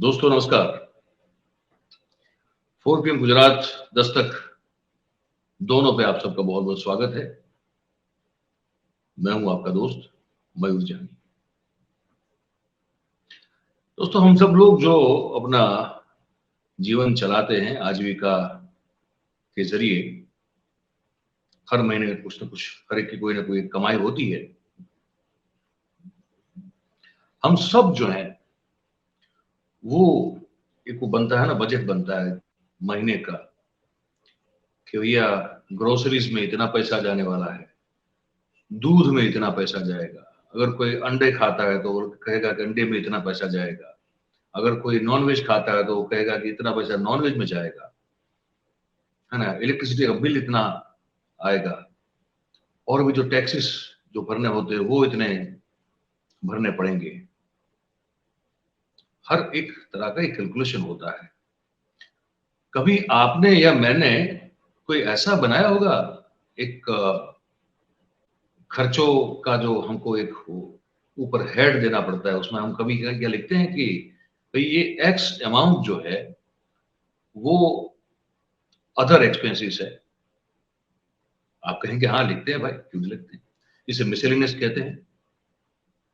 दोस्तों नमस्कार। 4 PM गुजरात दस्तक दोनों पे आप सबका बहुत बहुत स्वागत है। मैं हूं आपका दोस्त मयूर जानी। दोस्तों हम सब लोग जो अपना जीवन चलाते हैं आजीविका के जरिए, हर महीने कुछ न कुछ हर एक की कोई ना कोई कमाई होती है। हम सब जो है वो एक वो बनता है ना, बजट बनता है महीने का कि भैया ग्रोसरीज में इतना पैसा जाने वाला है, दूध में इतना पैसा जाएगा, अगर कोई अंडे खाता है तो वो कहेगा कि अंडे में इतना पैसा जाएगा, अगर कोई नॉनवेज खाता है तो वो कहेगा कि इतना पैसा नॉनवेज में जाएगा, है ना, इलेक्ट्रिसिटी का बिल इतना आएगा, और भी जो टैक्सेस जो भरने होते हैं वो इतने भरने पड़ेंगे। हर एक तरह का एक कैलकुलेशन होता है। कभी आपने या मैंने कोई ऐसा बनाया होगा एक खर्चों का जो हमको एक ऊपर हेड देना पड़ता है, उसमें हम कभी क्या लिखते हैं कि भाई ये एक्स अमाउंट जो है वो अदर एक्सपेंसेस है। आप कहेंगे हाँ लिखते हैं भाई, क्यों नहीं लिखते हैं, इसे मिसलेनियस कहते हैं।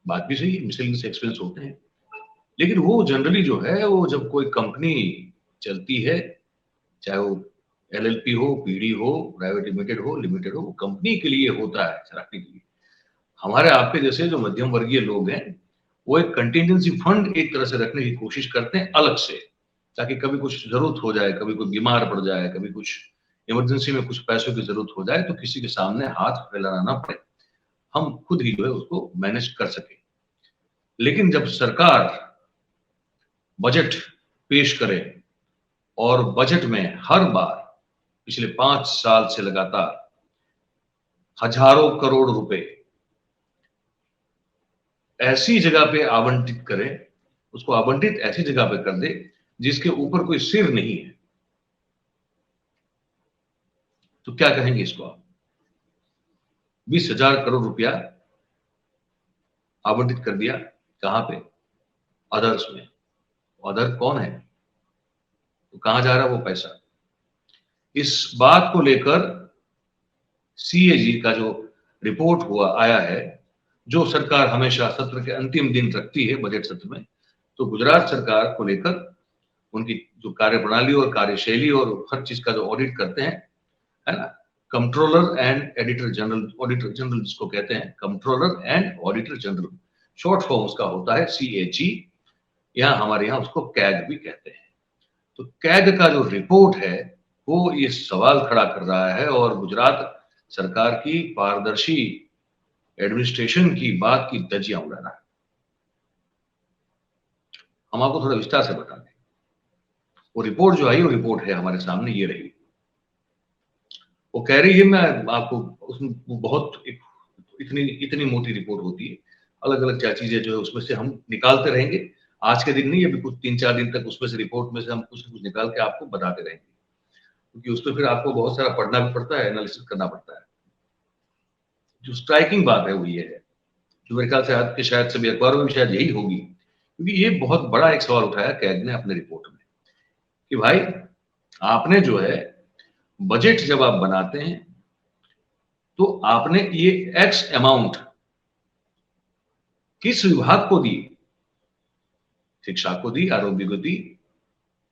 बात भी सही है, मिसलेनियस एक्सपेंस होते हैं, लेकिन वो जनरली जो है वो जब कोई कंपनी चलती है, चाहे वो LLP हो, PD हो, प्राइवेट लिमिटेड हो, वो कंपनी के लिए होता है, चलाने के लिए। हमारे आपके जैसे जो मध्यम वर्गीय लोग हैं वो एक कंटिजेंसी फंड एक तरह से रखने की कोशिश करते हैं अलग से, ताकि कभी कुछ जरूरत हो जाए, कभी कोई बीमार पड़ जाए, कभी कुछ इमरजेंसी में कुछ पैसों की जरूरत हो जाए तो किसी के सामने हाथ फैलाना ना पड़े, हम खुद ही जो है उसको मैनेज कर सके। लेकिन जब सरकार बजट पेश करे और बजट में हर बार पिछले 5 साल से लगातार हजारों करोड़ रुपए ऐसी जगह पे आवंटित करे, उसको आवंटित ऐसी जगह पे कर दे जिसके ऊपर कोई सिर नहीं है, तो क्या कहेंगे इसको आप? 20,000 करोड़ रुपया आवंटित कर दिया, कहां पे? अदर्स में। अदर कौन है, तो कहां जा रहा है वो पैसा? इस बात को लेकर CAG का जो रिपोर्ट आया है, जो सरकार हमेशा सत्र के अंतिम दिन रखती है बजट सत्र में, तो गुजरात सरकार को लेकर उनकी जो कार्यप्रणाली और कार्यशैली और हर चीज का जो ऑडिट करते हैं, है ना, कंट्रोलर एंड ऑडिटर जनरल जिसको कहते हैं, controller and auditor general, short form उसका होता है CAG, यहाँ हमारे यहाँ उसको कैग भी कहते हैं। तो कैग का जो रिपोर्ट है वो ये सवाल खड़ा कर रहा है और गुजरात सरकार की पारदर्शी एडमिनिस्ट्रेशन की बात की धज्जियां उड़ा रहा है। हम आपको थोड़ा विस्तार से बता दें, वो रिपोर्ट जो आई वो रिपोर्ट है हमारे सामने, ये रही। वो कह रही है, मैं आपको उसमें बहुत इतनी इतनी मोटी रिपोर्ट होती है, अलग अलग क्या चीजें जो है उसमें से हम निकालते रहेंगे। आज के दिन नहीं, अभी कुछ 3-4 दिन तक उसमें से रिपोर्ट में से हम कुछ न कुछ निकाल के आपको बताते रहेंगे, क्योंकि उसमें फिर आपको बहुत सारा पढ़ना भी पड़ता है, एनालिसिस करना पड़ता है। जो स्ट्राइकिंग बात है वो ये है, जो मेरे ख्याल से आपके शायद सभी अखबारों में भी शायद यही होगी, क्योंकि ये बहुत बड़ा एक सवाल उठाया कैग ने अपने रिपोर्ट में कि भाई आपने जो है बजट जब आप बनाते हैं तो आपने ये एक्स अमाउंट किस विभाग को दी? शिक्षा को दी, आरोग्य को दी,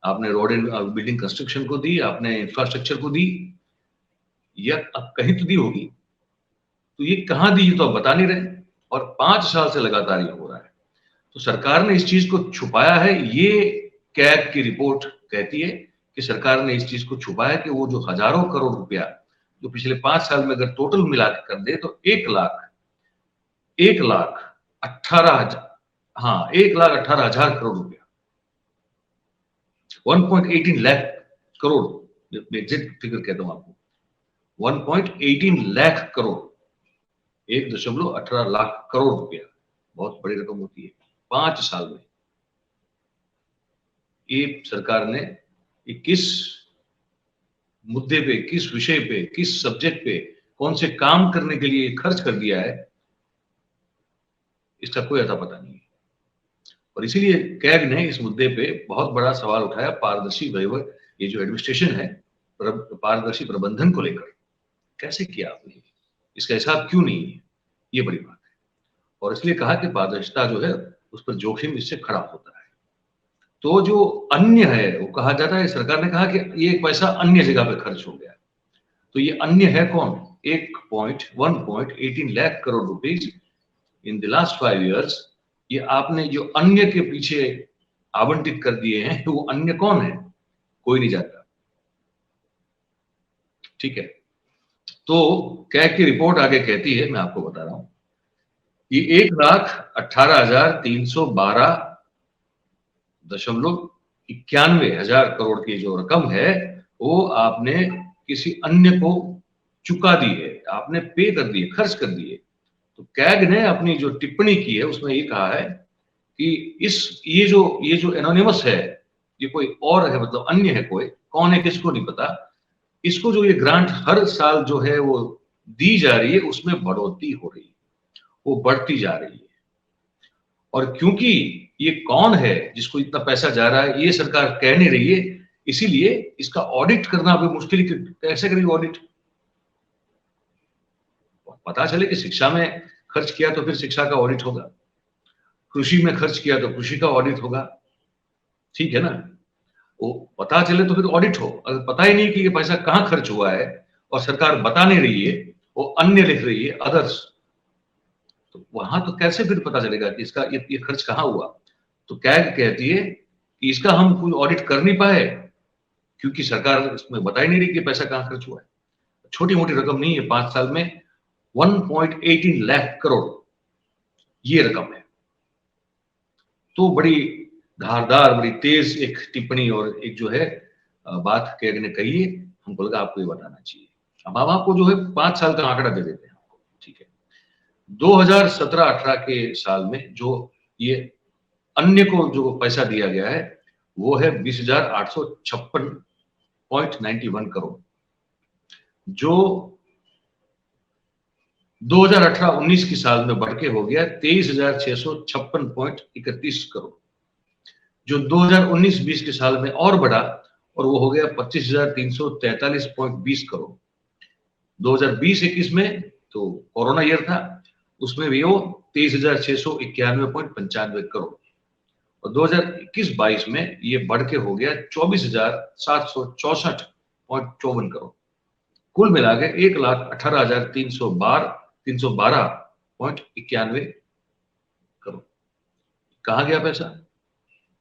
आपने रोड एंड बिल्डिंग कंस्ट्रक्शन को दी, आपने इंफ्रास्ट्रक्चर को दी, या अब कहीं तो दी होगी, तो ये कहां दी ये तो आप बता नहीं रहे, और 5 साल से लगातार ये हो रहा है। तो सरकार ने इस चीज को छुपाया है। ये कैग की रिपोर्ट कहती है कि सरकार ने इस चीज को छुपाया कि वो जो हजारों करोड़ रुपया जो पिछले 5 साल में अगर टोटल मिला के कर दे तो 1,18,000, हाँ 1,18,000 करोड़ रुपया, 1.18 लाख करोड़, एग्जैक्ट फिगर कहता हूं आपको, 1.18 लाख करोड़, 1.18 लाख करोड़ रुपया, बहुत बड़ी रकम होती है 5 साल में। ये सरकार ने किस मुद्दे पे, किस विषय पे, किस सब्जेक्ट पे, कौन से काम करने के लिए खर्च कर दिया है, इसका कोई अता पता नहीं है। और इसीलिए कैग ने इस मुद्दे पे बहुत बड़ा सवाल उठाया, पारदर्शी वहीवट, ये जो एडमिनिस्ट्रेशन है, पारदर्शी प्रबंधन को लेकर कैसे किया आपने, इसका हिसाब क्यों नहीं है, ये बड़ी बात है। और इसलिए कहा कि पारदर्शिता जो है उस पर जोखिम इससे खड़ा होता है। तो जो अन्य है वो कहा जाता है, सरकार ने कहा कि ये पैसा अन्य जगह पे खर्च हो गया। तो ये अन्य है कौन? 1.18 lakh crore rupees in the last 5 years, ये आपने जो अन्य के पीछे आवंटित कर दिए हैं, वो अन्य कौन है? कोई नहीं जानता। ठीक है, तो कैग की रिपोर्ट आगे कहती है, मैं आपको बता रहा हूं, ये 1,18,312.91 करोड़ की जो रकम है वो आपने किसी अन्य को चुका दी है, आपने पे कर दी है, खर्च कर दी है। तो कैग ने अपनी जो टिप्पणी की है उसमें ये कहा है कि ये जो एनोनिमस है, ये कोई और है, मतलब अन्य है, कोई कौन है किसको नहीं पता, इसको जो ये ग्रांट हर साल जो है वो दी जा रही है उसमें बढ़ोतरी हो रही है, वो बढ़ती जा रही है। और क्योंकि ये कौन है जिसको इतना पैसा जा रहा है ये सरकार कह नहीं रही है, इसीलिए इसका ऑडिट करना भी मुश्किल है। कैसे करेगी ऑडिट? पता चले कि शिक्षा में खर्च किया तो फिर शिक्षा का ऑडिट होगा, कृषि में खर्च किया तो कृषि का ऑडिट होगा, ठीक है ना? वो पता चले तो फिर ऑडिट हो। अगर पता ही नहीं कि ये पैसा कहाँ खर्च हुआ है और सरकार बता नहीं रही है, वो अन्य लिख रही है, अदर्स, तो वहां तो कैसे फिर पता चलेगा कि इसका ये खर्च कहाँ हुआ? तो कैग कहती है कि इसका हम कोई ऑडिट कर नहीं पाए क्योंकि सरकार इसमें बता ही नहीं रही कि पैसा कहाँ खर्च हुआ है। छोटी मोटी रकम नहीं है, 5 साल में 1.18 लाख करोड़ ये रकम है। तो बड़ी धारदार, बड़ी तेज एक टिप्पणी और एक जो है बात कैग ने कही है, हमको लगा आपको ये बताना चाहिए। अब हम आपको जो है 5 साल का आंकड़ा दे देते हैं, ठीक है। 2017-18 के साल में जो ये अन्य को जो पैसा दिया गया है वो है 20,856.91 करोड़, जो 2018-19 की साल में बढ़ के हो गया 23,656.31 करोड़, जो 2019-20 के साल में और बढ़ा और वो हो गया 25,343.20 करोड़। 2020-21 में तो कोरोना ईयर था, उसमें भी वो 23,691.95 करोड़, और 2021-22 में ये बढ़ के हो गया 24,764.54 करोड़। कुल मिला के 1,18,312.91 करोड़। कहाँ गया पैसा?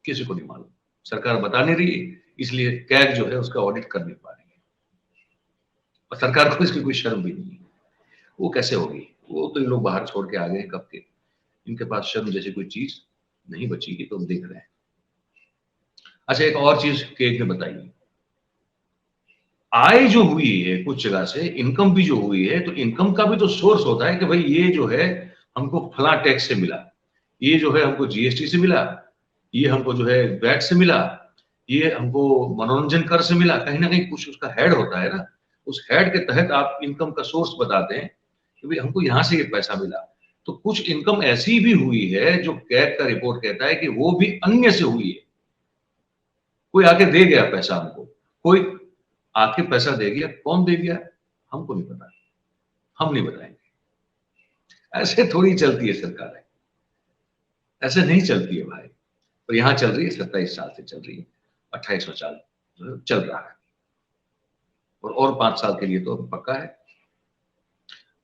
किसी को नहीं मालूम, सरकार बता नहीं रही है, इसलिए कैग जो है उसका ऑडिट कर नहीं पा रही है। और सरकार को इसकी कोई शर्म भी नहीं है, वो कैसे होगी? वो तो इन लोग बाहर छोड़ के आ गए कब के, इनके पास शर्म जैसी कोई चीज नहीं बची है, तो हम देख रहे हैं। अच्छा, एक और चीज कैग ने बताई, आय जो हुई है कुछ जगह से, इनकम भी जो हुई है, तो इनकम का भी तो सोर्स होता है कि भाई ये जो है हमको फला टैक्स से मिला, ये जो है हमको जीएसटी से मिला, ये हमको जो है वैट से मिला, ये हमको मनोरंजन कर से मिला। कहीं ना कहीं कुछ उसका हेड होता है ना, उस हेड के तहत आप इनकम का सोर्स बताते हैं कि भाई हमको यहां से ये पैसा मिला। तो कुछ इनकम ऐसी भी हुई है जो कैग का रिपोर्ट कहता है कि वो भी अन्य से हुई है। कोई आके दे गया पैसा हमको, कोई आके पैसा दे गया, कौन दे गया हमको नहीं पता, हम नहीं बताएंगे। ऐसे थोड़ी चलती है सरकार, ऐसे नहीं चलती है भाई। और यहां चल रही है, 27 साल से चल रही है, 28वां साल चल रहा है, और 5 साल के लिए तो पक्का है।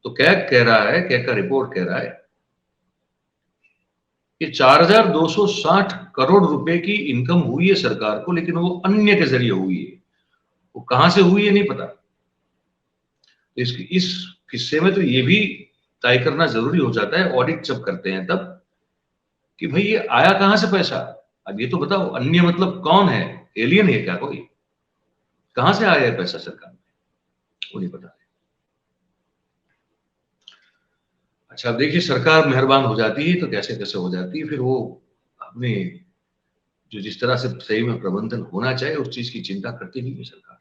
तो कैग कह रहा है, कैग का रिपोर्ट कह रहा है कि 4,260 करोड़ रुपए की इनकम हुई है सरकार को, लेकिन वो अन्य के जरिए हुई है। वो कहां से हुई है नहीं पता। इस किस्से में तो ये भी तय करना जरूरी हो जाता है ऑडिट जब करते हैं तब, कि भाई ये आया कहां से पैसा। अब ये तो बताओ, अन्य मतलब कौन है? एलियन है क्या कोई? कहां से आया है पैसा सरकार में? वो नहीं पता। अच्छा, अब देखिए, सरकार मेहरबान हो जाती है तो कैसे कैसे हो जाती है, फिर वो अपने जो जिस तरह से सही में प्रबंधन होना चाहिए उस चीज की चिंता करती नहीं है सरकार।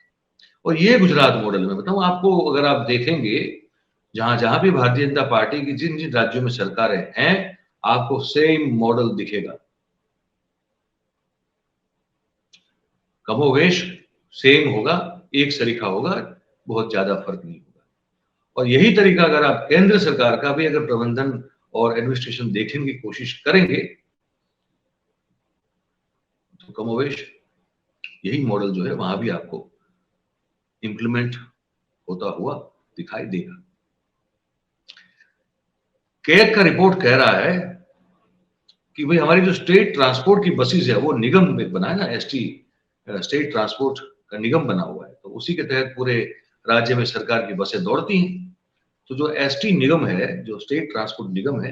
और ये गुजरात मॉडल में बताऊं आपको, अगर आप देखेंगे जहां जहां भी भारतीय जनता पार्टी की जिन जिन राज्यों में सरकारें हैं, आपको सेम मॉडल दिखेगा। कमोवेश सेम होगा, एक सरीखा होगा, बहुत ज्यादा फर्क नहीं होगा। और यही तरीका अगर आप केंद्र सरकार का भी अगर प्रबंधन और एडमिनिस्ट्रेशन देखने की कोशिश करेंगे तो कमोवेश यही मॉडल जो है वहां भी आपको इंप्लीमेंट होता हुआ दिखाई देगा। कैग का रिपोर्ट कह रहा है कि भाई हमारी जो स्टेट ट्रांसपोर्ट की बसेस है वो निगम में बना है ना, एसटी स्टेट ट्रांसपोर्ट का निगम बना हुआ है, तो उसी के तहत पूरे राज्य में सरकार की बसें दौड़ती हैं। तो जो एसटी निगम है, जो स्टेट ट्रांसपोर्ट निगम है,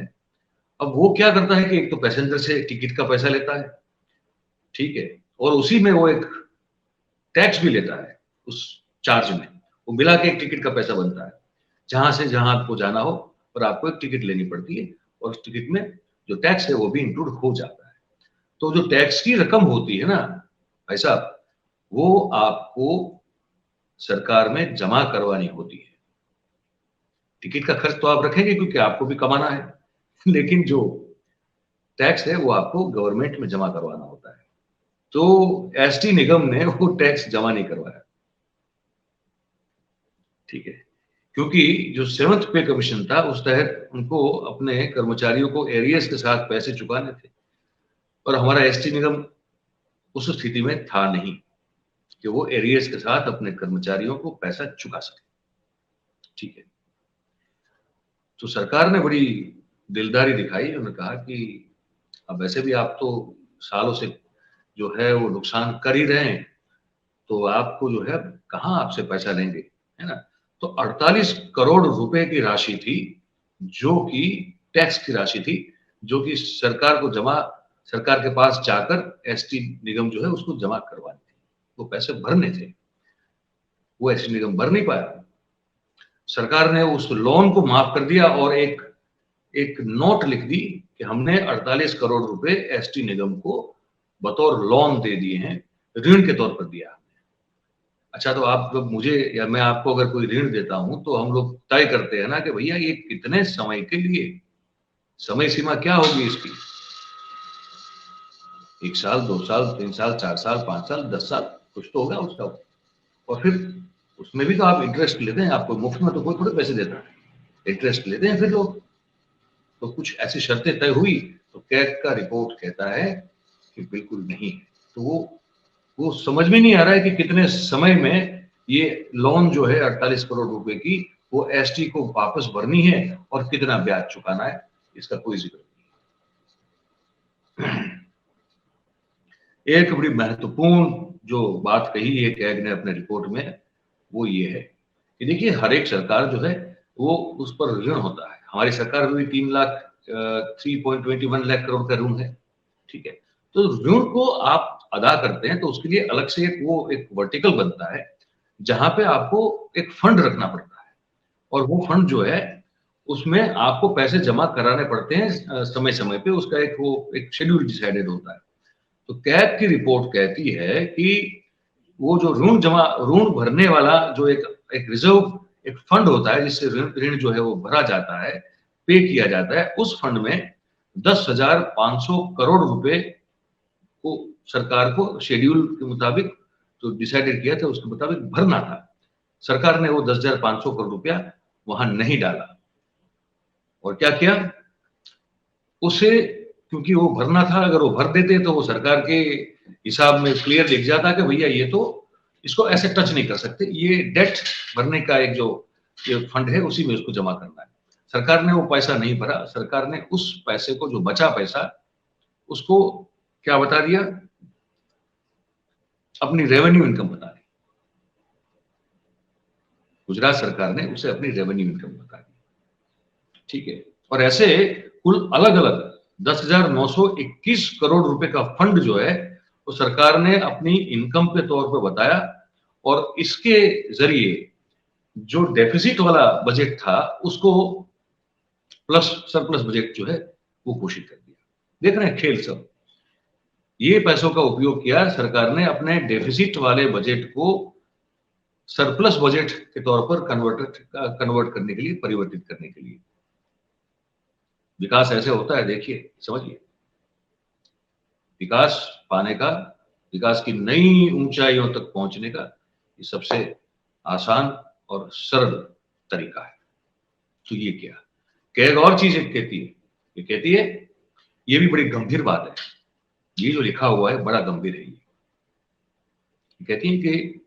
अब वो क्या करता है कि एक तो पैसेंजर से टिकट का पैसा लेता है, ठीक है, और उसी में वो एक टैक्स भी लेता है, उस चार्ज में वो मिला के एक टिकट का पैसा बनता है। जहां से जहां आपको जाना हो और आपको एक टिकट लेनी पड़ती है और उस टिकट में जो टैक्स है वो भी इंक्लूड हो जाता है। तो जो टैक्स की रकम होती है ना भाई साहब, वो आपको सरकार में जमा करवानी होती है। टिकट का खर्च तो आप रखेंगे क्योंकि आपको भी कमाना है, लेकिन जो टैक्स है वो आपको गवर्नमेंट में जमा करवाना होता है। तो एसटी निगम ने वो टैक्स जमा नहीं करवाया, ठीक है, क्योंकि जो 7th पे कमीशन था उस तहत उनको अपने कर्मचारियों को एरियर्स के साथ पैसे चुकाने थे, और हमारा एसटी निगम उस स्थिति में था नहीं कि वो एरियर्स के साथ अपने कर्मचारियों को पैसा चुका सके, ठीक है। तो सरकार ने बड़ी दिलदारी दिखाई, उन्होंने कहा कि अब वैसे भी आप तो सालों से जो है वो नुकसान कर ही रहे हैं, तो आपको जो है कहाँ आपसे पैसा लेंगे, है ना। तो 48 करोड़ रुपए की राशि थी जो कि टैक्स की राशि थी, जो कि सरकार को जमा, सरकार के पास जाकर एसटी निगम जो है उसको जमा करवानी थी, वो पैसे भरने थे, वो एसटी निगम भर नहीं पाया। सरकार ने उस लोन को माफ कर दिया और एक एक नोट लिख दी कि हमने 48 करोड़ रुपए एसटी निगम को बतौर लोन दे दिए हैं, ऋण के तौर पर दिया। अच्छा, तो आप जब मुझे या मैं आपको अगर कोई ऋण देता हूं तो हम लोग तय करते हैं ना कि भैया ये कितने समय के लिए, समय सीमा क्या होगी इसकी, 1 साल, 2 साल, 3 साल, 4 साल, 5 साल, 10 साल, कुछ तो होगा उसका। और फिर उसमें भी तो आप इंटरेस्ट लेते हैं, आपको मुफ्त में तो कोई थोड़े पैसे देता है, इंटरेस्ट लेते हैं फिर लोग। तो कुछ ऐसी शर्तें तय हुई, तो कैग का रिपोर्ट कहता है कि बिल्कुल नहीं। तो वो समझ में नहीं आ रहा है कि कितने समय में ये लोन जो है 48 करोड़ रुपए की वो एसटी को वापस भरनी है और कितना ब्याज चुकाना है, इसका कोई जिक्र नहीं। एक बड़ी महत्वपूर्ण जो बात कही है कैग ने अपने रिपोर्ट में, वो ये है कि देखिए हर एक सरकार जो है वो उस पर ऋण होता है। हमारी सरकार में भी 3.21 लाख करोड़ का ऋण है, ठीक है। तो ऋण को आप अदा करते हैं तो उसके लिए अलग से एक वर्टिकल बनता है जहां पे आपको एक फंड रखना पड़ता है, और वो फंड जो है उसमें आपको पैसे जमा कराने पड़ते हैं समय समय पे, उसका एक शेड्यूल डिसाइडेड होता है। तो कैग की रिपोर्ट कहती है कि वो जो ऋण भरने वाला जो एक एक रिजर्व एक फंड होता है जिससे ऋण जो है वो भरा जाता है, पे किया जाता है, उस फंड में 10,500 करोड़ रुपए को सरकार को शेड्यूल के मुताबिक जो डिसाइडेड किया था उसके मुताबिक भरना था। सरकार ने वो 10,500 करोड़ रुपया वहां नहीं डाला, और क्या किया उसे, क्योंकि वो भरना था, अगर वो भर देते तो वो सरकार के हिसाब में क्लियर लिख जाता कि भैया ये तो इसको ऐसे टच नहीं कर सकते, ये डेट भरने का एक जो ये फंड है उसी में उसको जमा करना है। सरकार ने वो पैसा नहीं भरा, सरकार ने उस पैसे को, जो बचा पैसा, उसको क्या बता दिया, अपनी रेवेन्यू इनकम बता दी। गुजरात सरकार ने उसे अपनी रेवेन्यू इनकम बता दी, ठीक है। और ऐसे कुल अलग अलग 10,921 करोड़ रुपए का फंड जो है वो सरकार ने अपनी इनकम के तौर पर बताया, और इसके जरिए जो डेफिसिट वाला बजट था उसको प्लस सरप्लस बजट जो है वो घोषित कर दिया। देख रहे हैं खेल सब, ये पैसों का उपयोग किया सरकार ने अपने डेफिसिट वाले बजट को सरप्लस बजट के तौर पर कन्वर्ट करने के लिए, परिवर्तित करने के लिए। विकास ऐसे होता है, देखिए समझिए, विकास पाने का विकास की नई ऊंचाइयों तक पहुंचने का ये सबसे आसान और सरल तरीका है। तो ये क्या एक और चीज कहती है, ये कहती है, ये भी बड़ी गंभीर बात है, ये जो लिखा हुआ है बड़ा गंभीर है। ये कहती है कि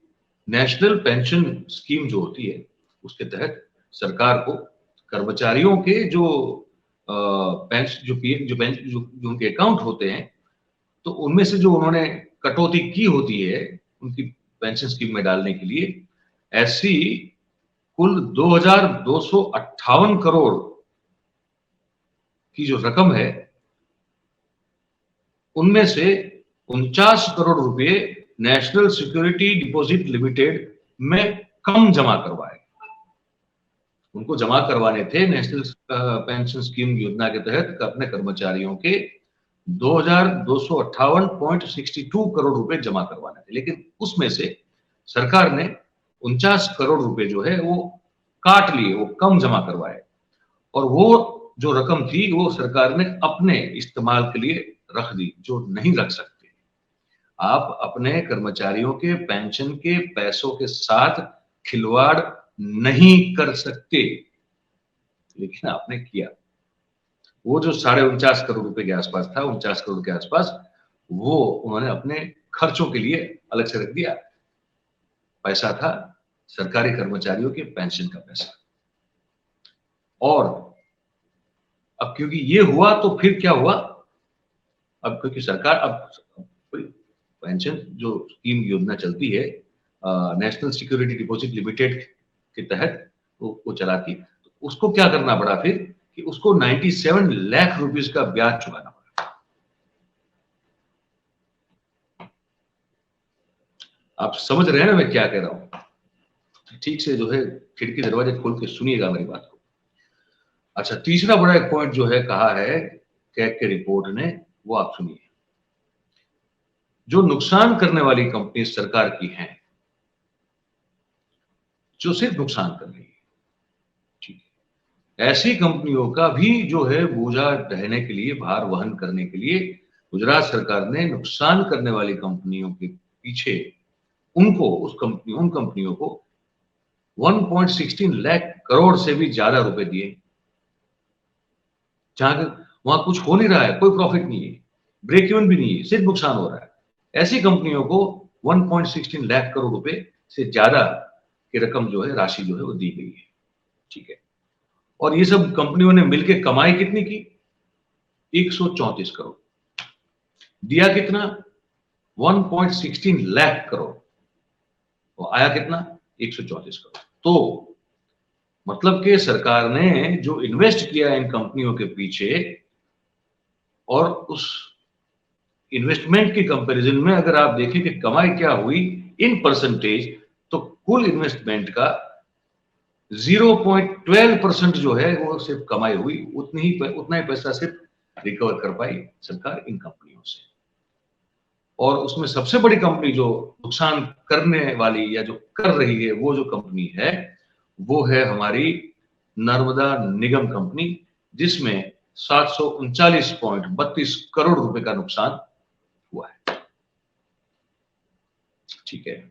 नेशनल पेंशन स्कीम जो होती है उसके तहत सरकार को कर्मचारियों के जो पेंशन जो उनके अकाउंट होते हैं, तो उनमें से जो उन्होंने कटौती की होती है उनकी पेंशन स्कीम में डालने के लिए, ऐसी कुल 2258 करोड़ की जो रकम है, उनमें से 49 करोड़ रुपए नेशनल सिक्योरिटी डिपॉजिट लिमिटेड में कम जमा करवाए। उनको जमा करवाने थे नेशनल पेंशन स्कीम योजना के तहत अपने कर्मचारियों के 2258.62 करोड़ रुपए जमा करवाने थे, लेकिन उसमें से सरकार ने 49 करोड़ रुपए जो है वो काट लिए, वो कम जमा करवाए, और वो जो रकम थी वो सरकार ने अपने इस्तेमाल के लिए रख दी, जो नहीं रख सकते। आप अपने कर्मचारियों के पेंशन के पैसों के साथ खिलवाड़ नहीं कर सकते, लेकिन आपने किया। वो जो 49.5 करोड़ रुपए के आसपास था, 49 करोड़ के आसपास, वो उन्होंने अपने खर्चों के लिए अलग से रख दिया। पैसा था सरकारी कर्मचारियों के पेंशन का पैसा। और अब क्योंकि ये हुआ तो फिर क्या हुआ, अब क्योंकि सरकार अब पेंशन जो स्कीम योजना चलती है नेशनल सिक्योरिटी डिपॉजिट लिमिटेड के तहत वो चलाती, तो उसको क्या करना पड़ा फिर कि उसको 97 लाख रुपीस का ब्याज चुकाना पड़ा। आप समझ रहे हैं ना मैं क्या कह रहा हूं? ठीक से जो है खिड़की दरवाजे खोल के सुनिएगा मेरी बात को। अच्छा, तीसरा बड़ा एक पॉइंट जो है कहा है कैग के रिपोर्ट ने, वो आप सुनिए। जो नुकसान करने वाली कंपनी सरकार की हैं, जो सिर्फ नुकसान कर रही है, ठीक है, ऐसी कंपनियों का भी जो है बोझा ढहने के लिए, भार वहन करने के लिए गुजरात सरकार ने नुकसान करने वाली कंपनियों के पीछे उन कंपनियों को 1.16 लाख करोड़ से भी ज्यादा रुपए दिए, जहां वहां कुछ हो नहीं रहा है, कोई प्रॉफिट नहीं है, ब्रेक इवन भी नहीं है, सिर्फ नुकसान हो रहा है। ऐसी कंपनियों को 1.16 लाख करोड़ रुपए से ज्यादा की रकम जो है, राशि जो है वो दी गई है, ठीक है। और ये सब कंपनियों ने मिलकर कमाई कितनी की? 134 करोड़। दिया कितना? 1.16 लाख करोड़। तो आया कितना? 134 करोड़। तो मतलब कि सरकार ने जो इन्वेस्ट किया इन कंपनियों के पीछे, और उस इन्वेस्टमेंट की कंपैरिजन में अगर आप देखें कि कमाई क्या हुई इन परसेंटेज, तो कुल इन्वेस्टमेंट का 0.12% जो है वो सिर्फ कमाई हुई, उतना ही पैसा सिर्फ रिकवर कर पाई सरकार इन कंपनियों से। और उसमें सबसे बड़ी कंपनी जो नुकसान करने वाली या जो कर रही है, वो जो कंपनी है वो है हमारी नर्मदा निगम कंपनी, जिसमें 739.32 करोड़ रुपए का नुकसान हुआ है, ठीक है।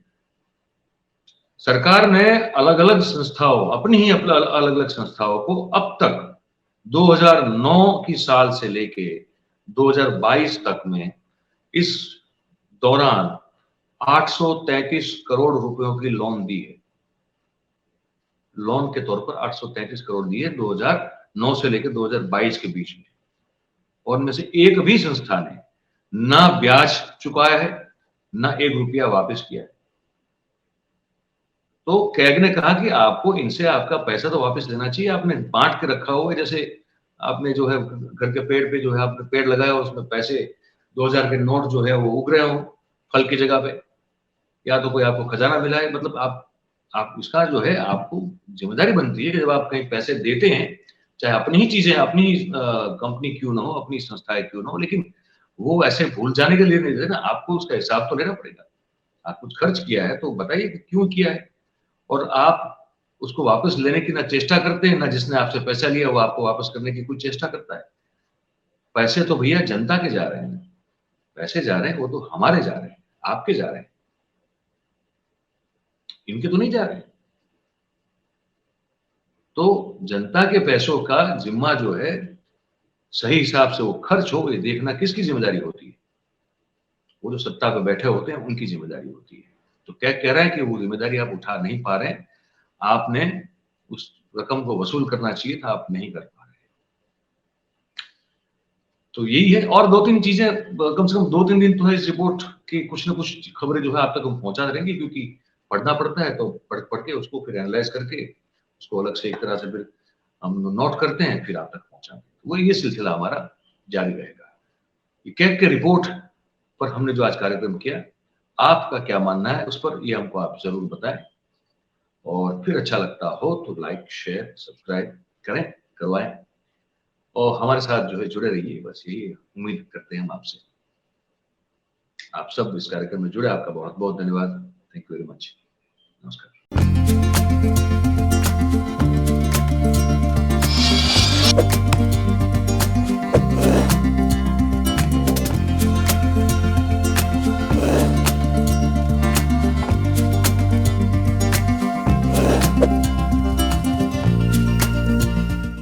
सरकार ने अलग अलग संस्थाओं, अपनी ही अलग अलग संस्थाओं को अब तक 2009 की साल से लेके 2022 तक में इस दौरान 833 करोड़ रुपयों की लोन दी है। लोन के तौर पर 833 करोड़ दिए 2009 से लेकर 2022 के बीच में, और उनमें से एक भी संस्था ने ना ब्याज चुकाया है, ना 1 रुपया वापस किया है। तो कैग ने कहा कि आपको इनसे आपका पैसा तो वापस लेना चाहिए, आपने बांट के रखा हुआ है, जैसे आपने जो है घर के पेड़ पे जो है आपने पेड़ लगाया हो, उसमें पैसे 2000 के नोट जो है वो उग रहे हो फल की जगह पे, या तो कोई आपको खजाना मिला है। मतलब आप इसका जो है आपको जिम्मेदारी बनती है कि जब आप कहीं पैसे देते हैं, चाहे अपनी ही चीजें, अपनी कंपनी क्यों ना हो, अपनी संस्थाएं क्यों ना हो, लेकिन वो ऐसे भूल जाने के लिए नहीं देते ना, आपको उसका हिसाब तो लेना पड़ेगा। आप कुछ खर्च किया है तो बताइए कि क्यों किया है, और आप उसको वापस लेने की ना चेष्टा करते हैं, ना जिसने आपसे पैसा लिया वो आपको वापस करने की कोई चेष्टा करता है। पैसे तो भैया जनता के जा रहे हैं, पैसे जा रहे हैं, वो तो हमारे जा रहे हैं, आपके जा रहे हैं, इनके तो नहीं जा रहे। तो जनता के पैसों का जिम्मा जो है सही हिसाब से वो खर्च हो, ये देखना किसकी जिम्मेदारी होती है? वो जो सत्ता पे बैठे होते हैं उनकी जिम्मेदारी होती है। तो क्या कह रहा है कि वो जिम्मेदारी आप उठा नहीं पा रहे हैं, आपने उस रकम को वसूल करना चाहिए था, आप नहीं कर पा रहे। तो यही है। और 2-3 चीजें, कम से कम 2-3 दिन तो है, इस रिपोर्ट की कुछ ना कुछ खबरें जो है आप तक हम पहुंचा रहेंगे, क्योंकि पढ़ना पड़ता है, तो पढ़ के उसको फिर एनालाइज करके उसको अलग से एक तरह से फिर हम नोट करते हैं, फिर आप तक पहुंचाते हैं। वो ये सिलसिला हमारा जारी रहेगा। ये कैग के रिपोर्ट पर हमने जो आज कार्यक्रम किया, आपका क्या मानना है उस पर, ये हमको आप जरूर बताएं। और फिर अच्छा लगता हो तो लाइक, शेयर, सब्सक्राइब करें, करवाएं, और हमारे साथ जो है जुड़े रहिए, बस यही उम्मीद करते हैं हम आपसे। आप सब इस कार्यक्रम में जुड़े, आपका बहुत बहुत धन्यवाद। Thank you very much. नमस्कार।